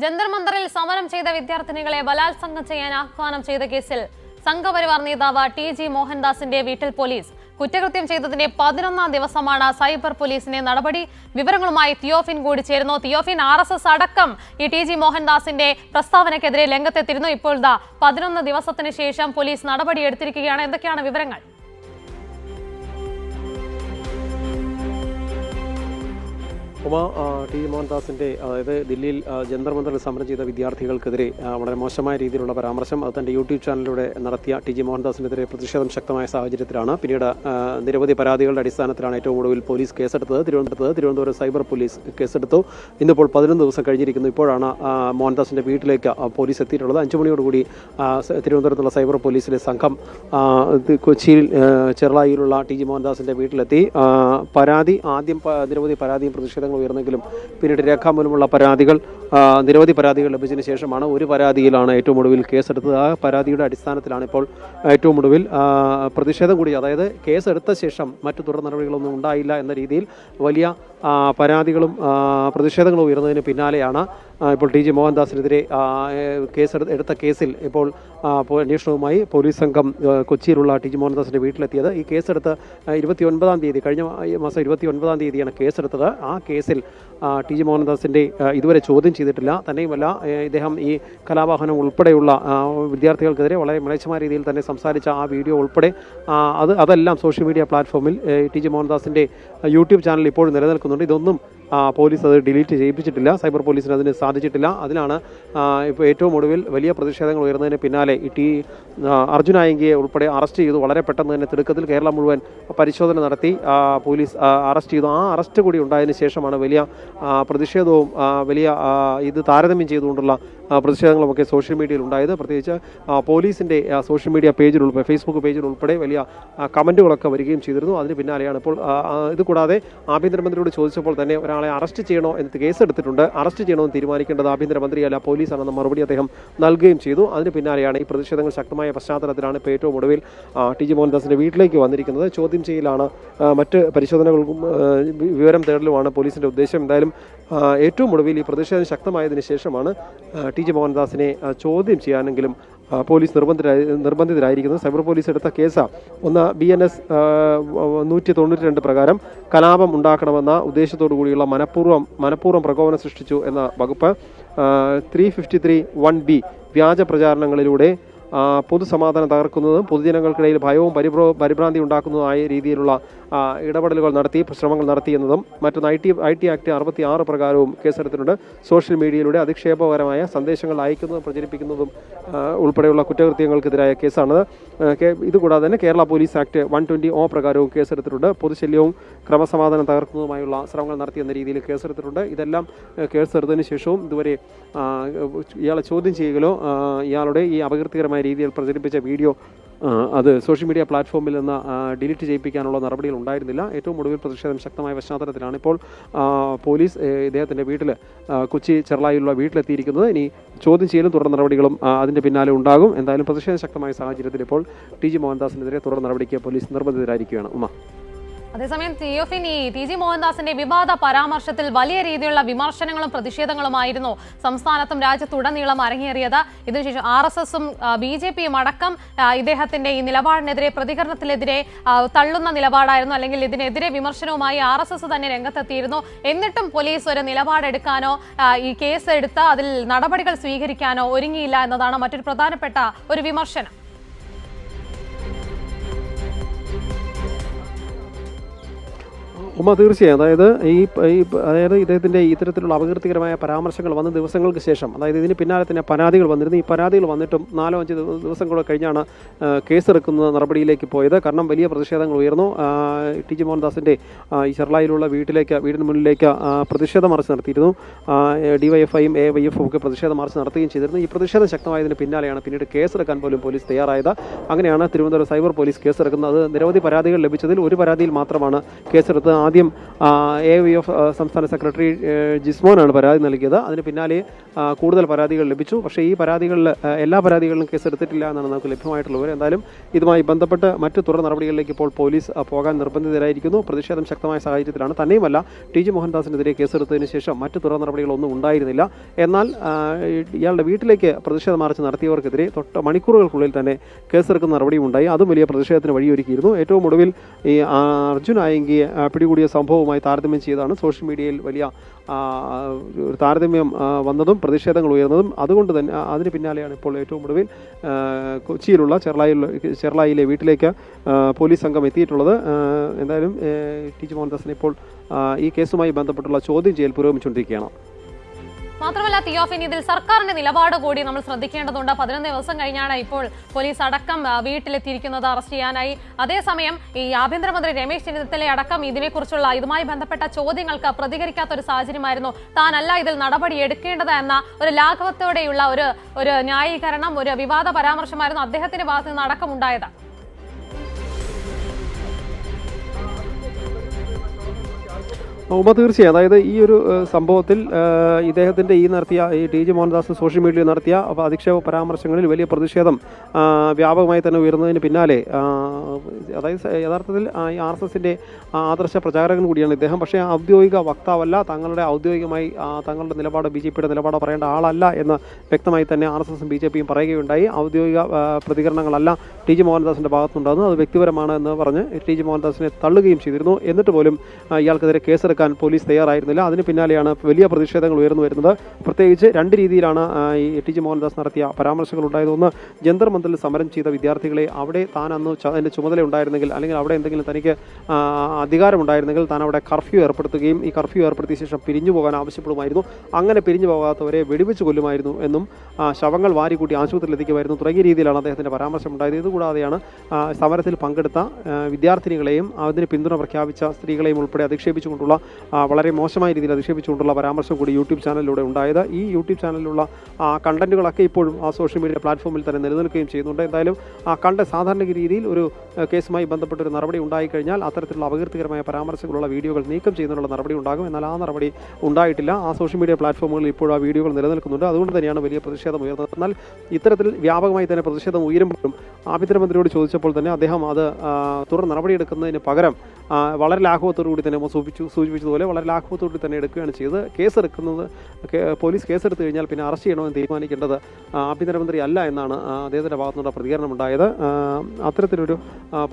ജന്തർ മന്ദറിൽ സമരം ചെയ്ത വിദ്യാർത്ഥിനികളെ ബലാത്സംഗം ചെയ്യാൻ ആഹ്വാനം ചെയ്ത കേസിൽ സംഘപരിവാർ നേതാവ് ടി.ജി. മോഹൻദാസിന്റെ വീട്ടിൽ പോലീസ് കുറ്റകൃത്യം ചെയ്തതിന്റെ 11ാം ദിവസമാണ് സൈബർ പോലീസിന്റെ നടപടി. വിവരങ്ങളുമായി തിയോഫിൻ കൂടി ചേരുന്നു. തിയോഫിൻ, RSS അടക്കം ഈ ടി.ജി. മോഹൻദാസിന്റെ പ്രസ്താവനയ്ക്കെതിരെ രംഗത്തെത്തിയിരുന്നു. ഇപ്പോൾ 11 ദിവസത്തിന് ശേഷം പോലീസ് നടപടി എടുത്തിരിക്കുകയാണ്. എന്തൊക്കെയാണ് വിവരങ്ങൾ? ടി മോഹൻദാസിൻ്റെ അതായത് ദില്ലിയിൽ ജന്തർ മന്ദറിൽ സമരം ചെയ്ത വിദ്യാർത്ഥികൾക്കെതിരെ വളരെ മോശമായ രീതിയിലുള്ള പരാമർശം അത് തൻ്റെ യൂട്യൂബ് ചാനലിലൂടെ നടത്തിയ ടി.ജി. മോഹൻദാസിനെതിരെ പ്രതിഷേധം ശക്തമായ സാഹചര്യത്തിലാണ്. പിന്നീട് നിരവധി പരാതികളുടെ അടിസ്ഥാനത്തിലാണ് ഏറ്റവും ഒടുവിൽ പോലീസ് കേസെടുത്തത്. തിരുവനന്തപുരം സൈബർ പോലീസ് കേസെടുത്തു. ഇന്നിപ്പോൾ 11 ദിവസം കഴിഞ്ഞിരിക്കുന്നു. ഇപ്പോഴാണ് മോഹൻദാസിൻ്റെ വീട്ടിലേക്ക് പോലീസ് എത്തിയിട്ടുള്ളത്. 5 മണിയോടുകൂടി തിരുവനന്തപുരത്തുള്ള സൈബർ പോലീസിലെ സംഘം കൊച്ചിയിൽ ചെറുളായിലുള്ള ടി.ജി. മോഹൻദാസിൻ്റെ വീട്ടിലെത്തി. ആദ്യം നിരവധി പരാതിയും പ്രതിഷേധങ്ങൾ ഉയർന്നെങ്കിലും പിന്നീട് രേഖാമൂലമുള്ള നിരവധി പരാതികൾ ലഭിച്ചതിന് ശേഷമാണ് ഒരു പരാതിയിലാണ് ഏറ്റവും ഒടുവിൽ കേസെടുത്തത്. ആ പരാതിയുടെ അടിസ്ഥാനത്തിലാണ് ഇപ്പോൾ ഏറ്റവും ഒടുവിൽ പ്രതിഷേധം കൂടി, അതായത് കേസെടുത്ത ശേഷം മറ്റു തുടർ നടപടികളൊന്നും ഉണ്ടായില്ല എന്ന രീതിയിൽ വലിയ പരാതികളും പ്രതിഷേധങ്ങളും ഉയർന്നതിന് പിന്നാലെയാണ് ഇപ്പോൾ ടി.ജി. മോഹൻദാസിനെതിരെ എടുത്ത കേസിൽ ഇപ്പോൾ അന്വേഷണവുമായി പോലീസ് സംഘം കൊച്ചിയിലുള്ള ടി.ജി. മോഹൻദാസിൻ്റെ വീട്ടിലെത്തിയത്. ഈ കേസെടുത്ത് 29ാം തീയതി, കഴിഞ്ഞ മാസം 29ാം തീയതിയാണ് കേസെടുത്തത്. ആ കേസിൽ ടി.ജി. മോഹൻദാസിൻ്റെ ഇതുവരെ ചോദ്യം ചെയ്തിട്ടില്ല. തന്നെയുമല്ല, ഇദ്ദേഹം ഈ കലാവാഹനം ഉൾപ്പെടെയുള്ള വിദ്യാർത്ഥികൾക്കെതിരെ വളരെ മ്ലേച്ഛമായ രീതിയിൽ തന്നെ സംസാരിച്ച ആ വീഡിയോ ഉൾപ്പെടെ അതെല്ലാം സോഷ്യൽ മീഡിയ പ്ലാറ്റ്ഫോമിൽ ടി.ജി. മോഹൻദാസിൻ്റെ യൂട്യൂബ് ചാനൽ ഇപ്പോഴും നിലനിൽക്കുന്നുണ്ട്. ഇതൊന്നും പോലീസ് അത് ഡിലീറ്റ് ചെയ്യിപ്പിച്ചിട്ടില്ല. സൈബർ പോലീസിന് അതിന് സാധിച്ചിട്ടില്ല. അതിലാണ് ഇപ്പോൾ ഏറ്റവും ഒടുവിൽ വലിയ പ്രതിഷേധങ്ങൾ ഉയർന്നതിന് പിന്നാലെ അർജുൻ ആയങ്കിയെ ഉൾപ്പെടെ അറസ്റ്റ് ചെയ്തു. വളരെ പെട്ടെന്ന് തന്നെ തിടുക്കത്തിൽ കേരളം മുഴുവൻ പരിശോധന നടത്തി പോലീസ് അറസ്റ്റ് ചെയ്തു. ആ അറസ്റ്റ് കൂടി ഉണ്ടായതിനു ശേഷമാണ് വലിയ പ്രതിഷേധവും വലിയ ഇത് താരതമ്യം ചെയ്തുകൊണ്ടുള്ള പ്രതിഷേധങ്ങളുമൊക്കെ സോഷ്യൽ മീഡിയയിൽ ഉണ്ടായത്. പ്രത്യേകിച്ച് പോലീസിൻ്റെ സോഷ്യൽ മീഡിയ പേജിൽ ഉൾപ്പെടെ, ഫേസ്ബുക്ക് പേജിൽ ഉൾപ്പെടെ വലിയ കമൻറ്റുകളൊക്കെ വരികയും ചെയ്തിരുന്നു. അതിന് പിന്നാലെയാണ് ഇപ്പോൾ ഇത് കൂടാതെ ആഭ്യന്തരമന്ത്രിയോട് ചോദിച്ചപ്പോൾ തന്നെ ഒരാളെ അറസ്റ്റ് ചെയ്യണോ എന്ന് കേസെടുത്തിട്ടുണ്ട്, അറസ്റ്റ് ചെയ്യണമെന്ന് തീരുമാനിക്കേണ്ടത് ആഭ്യന്തരമന്ത്രിയല്ല പോലീസാണെന്ന മറുപടി അദ്ദേഹം നൽകുകയും ചെയ്തു. അതിന് പിന്നാലെയാണ് ഈ പ്രതിഷേധങ്ങൾ ശക്തമായ പശ്ചാത്തലത്തിലാണ് ഇപ്പോൾ ഏറ്റവും ഒടുവിൽ ടി.ജി. മോഹൻദാസിൻ്റെ വീട്ടിലേക്ക് വന്നിരിക്കുന്നത്. ചോദ്യം ചെയ്യലാണ്, മറ്റ് പരിശോധനകൾക്കും വിവരം തേടലുമാണ് പോലീസിൻ്റെ ഉദ്ദേശം. എന്തായാലും ഏറ്റവും ഒടുവിൽ ഈ പ്രതിഷേധം ശക്തമായതിനു ശേഷമാണ് ടി.ജി. മോഹൻദാസിനെ ചോദ്യം ചെയ്യാനെങ്കിലും പോലീസ് നിർബന്ധിതരായിരിക്കുന്നത്. സൈബർ പോലീസ് എടുത്ത കേസ് ഒന്ന് BNS 192 പ്രകാരം കലാപം ഉണ്ടാക്കണമെന്ന ഉദ്ദേശത്തോടു കൂടിയുള്ള മനഃപൂർവ്വം പ്രകോപനം സൃഷ്ടിച്ചു എന്ന വകുപ്പ്, 353(1)B വ്യാജ പ്രചാരണങ്ങളിലൂടെ പൊതുസമാധാനം തകർക്കുന്നതും പൊതുജനങ്ങൾക്കിടയിൽ ഭയവും പരിഭ്രാന്തി ഉണ്ടാക്കുന്നതുമായ രീതിയിലുള്ള ഇടപെടലുകൾ നടത്തി ശ്രമങ്ങൾ നടത്തിയെന്നതും മറ്റൊന്ന് IT ആക്ട് 66 പ്രകാരവും കേസെടുത്തിട്ടുണ്ട്. സോഷ്യൽ മീഡിയയിലൂടെ അധിക്ഷേപകരമായ സന്ദേശങ്ങൾ അയക്കുന്നതും പ്രചരിപ്പിക്കുന്നതും ഉൾപ്പെടെയുള്ള കുറ്റകൃത്യങ്ങൾക്കെതിരായ കേസാണ്. ഇതുകൂടാതെ തന്നെ കേരള പോലീസ് ആക്ട് 120(O) പ്രകാരവും കേസെടുത്തിട്ടുണ്ട്. പൊതുശല്യവും ക്രമസമാധാനം തകർക്കുന്നതുമായുള്ള ശ്രമങ്ങൾ നടത്തിയെന്ന രീതിയിൽ കേസെടുത്തിട്ടുണ്ട്. ഇതെല്ലാം കേസെടുത്തതിന് ശേഷവും ഇതുവരെ ഇയാളെ ചോദ്യം ചെയ്യുകയോ ഇയാളുടെ ഈ അപകീർത്തികരമായ രീതിയിൽ പ്രചരിപ്പിച്ച വീഡിയോ അത് സോഷ്യൽ മീഡിയ പ്ലാറ്റ്ഫോമിൽ നിന്ന് ഡിലീറ്റ് ചെയ്യിപ്പിക്കാനുള്ള നടപടികൾ ഉണ്ടായിരുന്നില്ല. ഏറ്റവും ഒടുവിൽ പ്രതിഷേധം ശക്തമായ പശ്ചാത്തലത്തിലാണ് ഇപ്പോൾ പോലീസ് ഇദ്ദേഹത്തിൻ്റെ കൊച്ചി ചെറുളായിലുള്ള വീട്ടിലെത്തിയിരിക്കുന്നത്. ഇനി ചോദ്യം ചെയ്യലും തുടർ നടപടികളും അതിൻ്റെ പിന്നാലെ ഉണ്ടാകും. എന്തായാലും പ്രതിഷേധം ശക്തമായ സാഹചര്യത്തിൽ ഇപ്പോൾ ടി.ജി. മോഹൻദാസിനെതിരെ തുടർ നടപടിക്ക് പോലീസ് നിർബന്ധിതരായിരിക്കുകയാണ്. അതേസമയം തിയോഫിൻ, ഈ ടി.ജി. മോഹൻദാസിന്റെ വിവാദ പരാമർശത്തിൽ വലിയ രീതിയിലുള്ള വിമർശനങ്ങളും പ്രതിഷേധങ്ങളുമായിരുന്നു സംസ്ഥാനത്തും രാജ്യത്തുടനീളം അരങ്ങേറിയത്. ഇതിനുശേഷം RSSഉം BJPയും അടക്കം ഇദ്ദേഹത്തിന്റെ ഈ നിലപാടിനെതിരെ പ്രതികരണത്തിനെതിരെ തള്ളുന്ന നിലപാടായിരുന്നു, അല്ലെങ്കിൽ ഇതിനെതിരെ വിമർശനവുമായി RSS തന്നെ രംഗത്തെത്തിയിരുന്നു. എന്നിട്ടും പോലീസ് ഒരു നിലപാടെടുക്കാനോ ഈ കേസ് എടുത്ത് അതിൽ നടപടികൾ സ്വീകരിക്കാനോ ഒരുങ്ങിയില്ല എന്നതാണ് മറ്റൊരു പ്രധാനപ്പെട്ട ഒരു വിമർശനം. തീർച്ചയായും, അതായത് ഇദ്ദേഹത്തിൻ്റെ ഇത്തരത്തിലുള്ള അപകീർത്തികരമായ പരാമർശങ്ങൾ വന്ന ദിവസങ്ങൾക്ക് ശേഷം, അതായത് ഇതിന് പിന്നാലെ തന്നെ പരാതികൾ വന്നിരുന്നു. ഈ പരാതികൾ വന്നിട്ടും 4-5 ദിവസങ്ങൾ കഴിഞ്ഞാണ് കേസെടുക്കുന്ന നടപടിയിലേക്ക് പോയത്. കാരണം വലിയ പ്രതിഷേധങ്ങൾ ഉയർന്നു. ടി.ജി. മോഹൻദാസിൻ്റെ ഈ ചെറുളായിലുള്ള വീടിന് മുന്നിലേക്ക് പ്രതിഷേധ മാർച്ച് നടത്തിയിരുന്നു. DYFIയും AYFും ഒക്കെ പ്രതിഷേധ മാർച്ച് നടത്തുകയും ചെയ്തിരുന്നു. ഈ പ്രതിഷേധം ശക്തമായതിന് പിന്നാലെയാണ് പിന്നീട് കേസെടുക്കാൻ പോലും പോലീസ് തയ്യാറായത്. അങ്ങനെയാണ് തിരുവനന്തപുരം സൈബർ പോലീസ് കേസെടുക്കുന്നത്. അത് നിരവധി പരാതികൾ ലഭിച്ചതിൽ ഒരു പരാതിയിൽ മാത്രമാണ് കേസെടുത്ത്. ആദ്യം AVF സംസ്ഥാന സെക്രട്ടറി ജിസ്മോനാണ് പരാതി നൽകിയത്. അതിന് പിന്നാലെ കൂടുതൽ പരാതികൾ ലഭിച്ചു. പക്ഷേ ഈ പരാതികളിൽ എല്ലാ പരാതികളിലും കേസെടുത്തിട്ടില്ല എന്നാണ് നമുക്ക് ലഭ്യമായിട്ടുള്ള വിവരം. എന്തായാലും ഇതുമായി ബന്ധപ്പെട്ട് മറ്റ് തുടർ നടപടികളിലേക്ക് ഇപ്പോൾ പോലീസ് പോകാൻ നിർബന്ധിതരായിരിക്കുന്നു. പ്രതിഷേധം ശക്തമായ സാഹചര്യത്തിലാണ്. തന്നെയുമല്ല, TG മോഹൻദാസിനെതിരെ കേസെടുത്തതിന് ശേഷം മറ്റ് തുടർ നടപടികളൊന്നും ഉണ്ടായിരുന്നില്ല. എന്നാൽ ഇയാളുടെ വീട്ടിലേക്ക് പ്രതിഷേധ മാർച്ച് നടത്തിയവർക്കെതിരെ മണിക്കൂറുകൾക്കുള്ളിൽ തന്നെ കേസെടുക്കുന്ന നടപടിയും ഉണ്ടായി. അതും വലിയ പ്രതിഷേധത്തിന് വഴിയൊരുക്കിയിരുന്നു. ഏറ്റവും ഒടുവിൽ ഈ അർജുൻ ആയങ്കിയെ പിടികൂടിയ സംഭവവുമായി താരതമ്യം ചെയ്താണ് സോഷ്യൽ മീഡിയയിൽ വലിയ ഒരു താരതമ്യം വന്നതും പ്രതിഷേധങ്ങൾ ഉയർന്നതും. അതുകൊണ്ട് തന്നെ അതിന് പിന്നാലെയാണ് ഇപ്പോൾ ഏറ്റവും ഒടുവിൽ കൊച്ചിയിലുള്ള ചെർളായിലെ വീട്ടിലേക്ക് പോലീസ് സംഘം എത്തിയിട്ടുള്ളത്. എന്തായാലും TG മോഹൻദാസിനെ ഇപ്പോൾ ഈ കേസുമായി ബന്ധപ്പെട്ടുള്ള ചോദ്യം ചെയ്യൽ പുരോഗമിച്ചുകൊണ്ടിരിക്കുകയാണ്. മാത്രമല്ല തിയോഫിൻ, ഇതിൽ സർക്കാരിന്റെ നിലപാട് കൂടി നമ്മൾ ശ്രദ്ധിക്കേണ്ടതുണ്ട്. 11 ദിവസം കഴിഞ്ഞാണ് ഇപ്പോൾ പോലീസ് അടക്കം വീട്ടിലെത്തിയിരിക്കുന്നത് അറസ്റ്റ് ചെയ്യാനായി. അതേസമയം ഈ ആഭ്യന്തരമന്ത്രി രമേശ് ചെന്നിത്തല അടക്കം ഇതിനെക്കുറിച്ചുള്ള ഇതുമായി ബന്ധപ്പെട്ട ചോദ്യങ്ങൾക്ക് പ്രതികരിക്കാത്ത ഒരു സാഹചര്യമായിരുന്നു. താനല്ല ഇതിൽ നടപടി എടുക്കേണ്ടത് എന്ന ഒരു ലാഘവത്തോടെയുള്ള ഒരു ന്യായീകരണം, ഒരു വിവാദ പരാമർശമായിരുന്നു അദ്ദേഹത്തിന്റെ ഭാഗത്ത് നിന്ന് അടക്കം ഉണ്ടായത്. തീർച്ചയായും. അതായത് ഈ ഒരു സംഭവത്തിൽ ഇദ്ദേഹത്തിൻ്റെ ഈ TG മോഹൻദാസ് സോഷ്യൽ മീഡിയയിൽ നടത്തിയ അധിക്ഷേപ പരാമർശങ്ങളിൽ വലിയ പ്രതിഷേധം വ്യാപകമായി തന്നെ ഉയർന്നതിന് പിന്നാലെ, അതായത് യഥാർത്ഥത്തിൽ ഈ RSSന്റെ ആദർശ പ്രചാരകൻ കൂടിയാണ് ഇദ്ദേഹം. പക്ഷേ ഔദ്യോഗിക വക്താവല്ല, ഔദ്യോഗികമായി തങ്ങളുടെ നിലപാട് BJPയുടെ നിലപാട് പറയേണ്ട ആളല്ല എന്ന് വ്യക്തമായി തന്നെ RSSും BJPയും പറയുകയുണ്ടായി. ഔദ്യോഗിക പ്രതികരണങ്ങളല്ല TG മോഹൻദാസിൻ്റെ ഭാഗത്തുണ്ടാകുന്നത്, അത് വ്യക്തിപരമാണ് എന്ന് പറഞ്ഞ് TG മോഹൻദാസിനെ തള്ളുകയും ചെയ്തിരുന്നു. എന്നിട്ട് പോലും ഇയാൾക്കെതിരെ കേസെടുക്കാൻ പോലീസ് തയ്യാറായിരുന്നില്ല. അതിന് പിന്നാലെയാണ് വലിയ പ്രതിഷേധങ്ങൾ ഉയർന്നു വരുന്നത്. പ്രത്യേകിച്ച് രണ്ട് രീതിയിലാണ് ഈ TG മോഹൻദാസ് നടത്തിയ പരാമർശങ്ങൾ ഉണ്ടായത്. ഒന്ന്, ജന്തർ മന്ദിറിൽ സമരം ചെയ്ത വിദ്യാർത്ഥികളെ അവിടെ താൻ അന്ന് അതിൻ്റെ ചുമതല ഉണ്ടായിരുന്നെങ്കിൽ, അല്ലെങ്കിൽ അവിടെ എന്തെങ്കിലും തനിക്ക് അധികാരമുണ്ടായിരുന്നെങ്കിൽ താൻ അവിടെ കർഫ്യൂ ഏർപ്പെടുത്തുകയും ഈ കർഫ്യൂ ഏർപ്പെടുത്തിയ ശേഷം പിരിഞ്ഞു പോകാൻ ആവശ്യപ്പെടുമായിരുന്നു. അങ്ങനെ പിരിഞ്ഞു പോകാത്തവരെ വെടിവെച്ച് കൊല്ലുമായിരുന്നു എന്നും ശവങ്ങൾ വാരിക്കൂട്ടി ആശുപത്രിയിൽ എത്തിക്കുമായിരുന്നു തുടങ്ങിയ രീതിയിലാണ് അദ്ദേഹത്തിൻ്റെ പരാമർശം ഉണ്ടായത്. ഇതുകൂടാതെയാണ് സമരത്തിൽ പങ്കെടുത്ത വിദ്യാർത്ഥിനികളെയും അതിന് പിന്തുണ പ്രഖ്യാപിച്ച സ്ത്രീകളെയും ഉൾപ്പെടെ അധിക്ഷേപിച്ചുകൊണ്ടുള്ള വളരെ മോശമായ രീതിയിൽ അധിക്ഷേപിച്ചുകൊണ്ടുള്ള പരാമർശം കൂടി യൂട്യൂബ് ചാനലിലൂടെ ഉണ്ടായത്. ഈ യൂട്യൂബ് ചാനലിലുള്ള കണ്ടന്റുകളൊക്കെ ഇപ്പോഴും ആ സോഷ്യൽ മീഡിയ പ്ലാറ്റ്ഫോമിൽ തന്നെ നിലനിൽക്കുകയും ചെയ്യുന്നുണ്ട്. എന്തായാലും സാധാരണ രീതിയിൽ ഒരു കേസുമായി ബന്ധപ്പെട്ടൊരു നടപടി ഉണ്ടായിക്കഴിഞ്ഞാൽ അത്തരത്തിലുള്ള അപകീർത്തികരമായ പരാമർശങ്ങളുള്ള വീഡിയോകൾ നീക്കം ചെയ്യുന്നതിനുള്ള നടപടി ഉണ്ടാകും. എന്നാൽ ആ നടപടി ഉണ്ടായിട്ടില്ല. ആ സോഷ്യൽ മീഡിയ പ്ലാറ്റ്ഫോമുകളിൽ ഇപ്പോഴും ആ വീഡിയോകൾ നിലനിൽക്കുന്നുണ്ട്. അതുകൊണ്ട് തന്നെയാണ് വലിയ പ്രതിഷേധം ഉയർന്നത്. എന്നാൽ ഇത്തരത്തിൽ വ്യാപകമായി തന്നെ പ്രതിഷേധം ഉയരുമ്പോഴും ആഭ്യന്തരമന്ത്രിയോട് ചോദിച്ചപ്പോൾ തന്നെ അദ്ദേഹം അത് തുടർ നടപടിയെടുക്കുന്നതിന് പകരം വളരെ ലാഘവത്തോടു കൂടി തന്നെ സൂചിപ്പിച്ചതുപോലെ വളരെ ലാഘവത്തോടു തന്നെ എടുക്കുകയാണ് ചെയ്തത്. പോലീസ് കേസെടുത്തു കഴിഞ്ഞാൽ പിന്നെ അറസ്റ്റ് ചെയ്യണമെന്ന് തീരുമാനിക്കേണ്ടത് ആഭ്യന്തരമന്ത്രി അല്ല എന്നാണ് അദ്ദേഹത്തിൻ്റെ ഭാഗത്തുനിന്നുള്ള പ്രതികരണം ഉണ്ടായത്. അത്തരത്തിലൊരു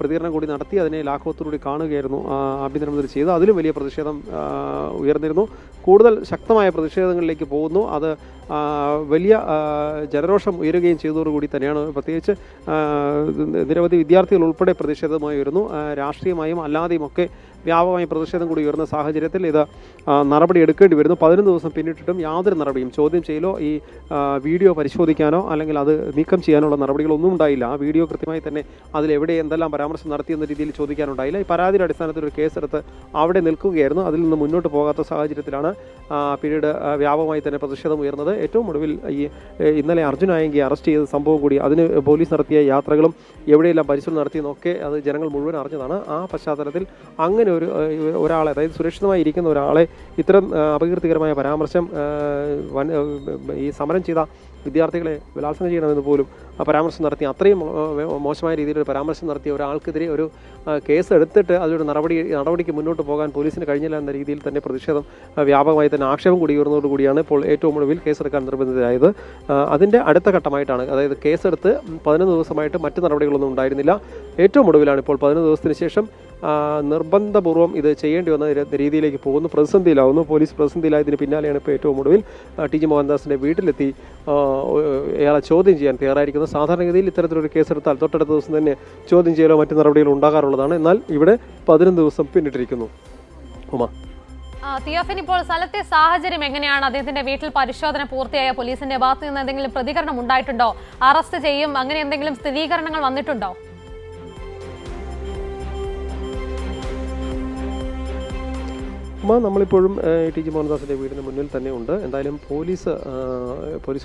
പ്രതികരണം കൂടി നടത്തി അതിനെ ലാഘവത്തോടുകൂടി കാണുകയായിരുന്നു ആഭ്യന്തരമന്ത്രി ചെയ്തത്. അതിലും വലിയ പ്രതിഷേധം ഉയർന്നിരുന്നു. കൂടുതൽ ശക്തമായ പ്രതിഷേധങ്ങളിലേക്ക് പോകുന്നു. അത് വലിയ ജനരോഷം ഉയരുകയും ചെയ്തതോടുകൂടി തന്നെയാണ് പ്രത്യേകിച്ച് നിരവധി വിദ്യാർത്ഥികൾ ഉൾപ്പെടെ പ്രതിഷേധമായി വരുന്നു. രാഷ്ട്രീയമായും അല്ലാതെയും ഒക്കെ വ്യാപകമായി പ്രതിഷേധം കൂടി ഉയർന്ന സാഹചര്യത്തിൽ ഇത് നടപടി എടുക്കേണ്ടി വരുന്നു. 11 ദിവസം പിന്നിട്ടിട്ടും യാതൊരു നടപടിയും, ചോദ്യം ചെയ്യലോ ഈ വീഡിയോ പരിശോധിക്കാനോ അല്ലെങ്കിൽ അത് നീക്കം ചെയ്യാനുള്ള നടപടികളൊന്നും ഉണ്ടായില്ല. ആ വീഡിയോ കൃത്യമായി തന്നെ അതിലെവിടെ എന്തെല്ലാം പരാമർശം നടത്തിയെന്ന രീതിയിൽ ചോദിക്കാനുണ്ടായില്ല. ഈ പരാതിയുടെ അടിസ്ഥാനത്തിൽ ഒരു കേസെടുത്ത് അവിടെ നിൽക്കുകയായിരുന്നു. അതിൽ നിന്ന് മുന്നോട്ട് പോകാത്ത സാഹചര്യത്തിലാണ് പിന്നീട് വ്യാപകമായി തന്നെ പ്രതിഷേധം ഉയർന്നത്. ഏറ്റവും ഒടുവിൽ ഇന്നലെ അർജുൻ ആയങ്കിയെ അറസ്റ്റ് ചെയ്ത സംഭവം കൂടി, അതിന് പോലീസ് നടത്തിയ യാത്രകളും എവിടെയെല്ലാം പരിശോധന നടത്തിയെന്നൊക്കെ അത് ജനങ്ങൾ മുഴുവൻ അറിഞ്ഞതാണ്. ആ പശ്ചാത്തലത്തിൽ അങ്ങനെ ഒരാളെ, അതായത് സുരക്ഷിതമായി ഇരിക്കുന്ന ഒരാളെ ഇത്തരം അപകീർത്തികരമായ പരാമർശം ഈ സമരം ചെയ്ത വിദ്യാർത്ഥികളെ ബലാത്സംഗം ചെയ്യണമെന്ന് പോലും പരാമർശം നടത്തി, അത്രയും മോശമായ രീതിയിലൊരു പരാമർശം നടത്തിയ ഒരാൾക്കെതിരെ ഒരു കേസ് എടുത്തിട്ട് അതിലൊരു നടപടിക്ക് മുന്നോട്ട് പോകാൻ പോലീസിന് കഴിഞ്ഞില്ല എന്ന രീതിയിൽ തന്നെ പ്രതിഷേധം വ്യാപകമായി തന്നെ ആക്ഷേപം കൂടി ഉയർന്നതോടുകൂടിയാണ് ഇപ്പോൾ ഏറ്റവും ഒടുവിൽ കേസെടുക്കാൻ നിർബന്ധിതരായത്. അതിൻ്റെ അടുത്ത ഘട്ടമായിട്ടാണ്, അതായത് കേസെടുത്ത് 11 ദിവസമായിട്ട് മറ്റ് നടപടികളൊന്നും ഉണ്ടായിരുന്നില്ല. ഏറ്റവും ഒടുവിലാണ് ഇപ്പോൾ 11 ദിവസത്തിന് ശേഷം നിർബന്ധപൂർവ്വം ഇത് ചെയ്യേണ്ടി വന്ന രീതിയിലേക്ക് പോകുന്നു. പ്രതിസന്ധിയിലാവുന്നു. പോലീസ് പ്രതിസന്ധിയിലായതിന് പിന്നാലെയാണ് ഇപ്പോൾ ഏറ്റവും ഒടുവിൽ TG മോഹൻദാസിൻ്റെ വീട്ടിലെത്തി അയാളെ ചോദ്യം ചെയ്യാൻ തയ്യാറായിരിക്കുന്നത്. സാധാരണഗതിയിൽ ഇത്തരത്തിലൊരു കേസെടുത്താൽ തൊട്ടടുത്ത ദിവസം തന്നെ ചോദ്യം ചെയ്യലോ മറ്റ് നടപടികളോ ഉണ്ടാകാറുള്ളതാണ്. എന്നാൽ ഇവിടെ 11 ദിവസം പിന്നിട്ടിരിക്കുന്നു. തിയോഫിൻ, ഇപ്പോൾ സ്ഥലത്തെ സാഹചര്യം എങ്ങനെയാണ്? അദ്ദേഹത്തിന്റെ വീട്ടിൽ പരിശോധന പൂർത്തിയായ പോലീസിന്റെ ഭാഗത്ത് നിന്ന് എന്തെങ്കിലും പ്രതികരണം ഉണ്ടായിട്ടുണ്ടോ? അറസ്റ്റ് ചെയ്യും അങ്ങനെ എന്തെങ്കിലും സ്ഥിരീകരണങ്ങൾ വന്നിട്ടുണ്ടോ? നമ്മളിപ്പോഴും ടി ജി മോഹൻദാസിൻ്റെ വീടിന് മുന്നിൽ തന്നെ ഉണ്ട്. എന്തായാലും പോലീസ്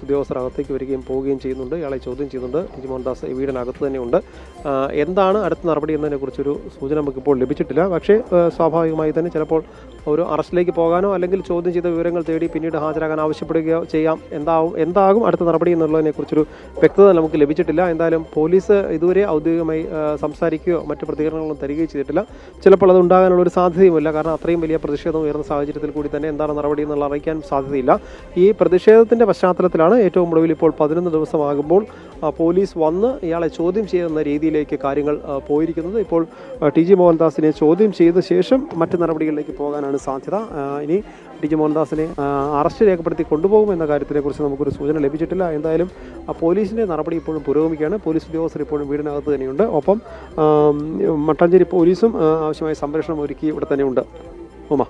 ഉദ്യോഗസ്ഥർ അകത്തേക്ക് വരികയും പോവുകയും ചെയ്യുന്നുണ്ട്. ഇയാളെ ചോദ്യം ചെയ്യുന്നുണ്ട്. ടി ജി മോഹൻദാസ് ഈ വീടിനകത്ത് തന്നെയുണ്ട്. എന്താണ് അടുത്ത നടപടി എന്നതിനെക്കുറിച്ചൊരു സൂചന നമുക്കിപ്പോൾ ലഭിച്ചിട്ടില്ല. പക്ഷേ സ്വാഭാവികമായി തന്നെ ചിലപ്പോൾ ഒരു അറസ്റ്റിലേക്ക് പോകാനോ അല്ലെങ്കിൽ ചോദ്യം ചെയ്ത വിവരങ്ങൾ തേടി പിന്നീട് ഹാജരാകാൻ ആവശ്യപ്പെടുകയോ ചെയ്യാം. എന്താകും അടുത്ത നടപടി എന്നുള്ളതിനെക്കുറിച്ചൊരു വ്യക്തത നമുക്ക് ലഭിച്ചിട്ടില്ല. എന്തായാലും പോലീസ് ഇതുവരെ ഔദ്യോഗികമായി സംസാരിക്കുകയോ മറ്റ് പ്രതികരണങ്ങളൊന്നും തരികയോ ചെയ്തിട്ടില്ല. ചിലപ്പോൾ അത് ഉണ്ടാകാനുള്ള ഒരു സാധ്യതയുമില്ല. കാരണം അത്രയും വലിയ പ്രതിഷേധം ഉയർന്ന സാഹചര്യത്തിൽ കൂടി തന്നെ എന്താണ് നടപടി എന്നുള്ള അറിയിക്കാൻ സാധ്യതയില്ല. ഈ പ്രതിഷേധത്തിൻ്റെ പശ്ചാത്തലത്തിലാണ് ഏറ്റവും ഒടുവിൽ ഇപ്പോൾ 11 ദിവസമാകുമ്പോൾ പോലീസ് വന്ന് ഇയാളെ ചോദ്യം ചെയ്യുന്ന രീതിയിലേക്ക് കാര്യങ്ങൾ പോയിരിക്കുന്നത്. ഇപ്പോൾ ടി ജി മോഹൻദാസിനെ ചോദ്യം ചെയ്ത ശേഷം മറ്റ് നടപടികളിലേക്ക് പോകാനാണ് സാധ്യത. ഇനി ടി ജി മോഹൻദാസിനെ അറസ്റ്റ് രേഖപ്പെടുത്തി കൊണ്ടുപോകുമെന്ന കാര്യത്തിനെക്കുറിച്ച് നമുക്കൊരു സൂചന ലഭിച്ചിട്ടില്ല. എന്തായാലും പോലീസിൻ്റെ നടപടി ഇപ്പോഴും പുരോഗമിക്കുകയാണ്. പോലീസ് ഉദ്യോഗസ്ഥർ ഇപ്പോഴും വീടിനകത്ത് തന്നെയുണ്ട്. ഒപ്പം മട്ടാഞ്ചേരി പോലീസും ആവശ്യമായ സംരക്ഷണം ഒരുക്കി ഇവിടെ തന്നെയുണ്ട്. ഉമ.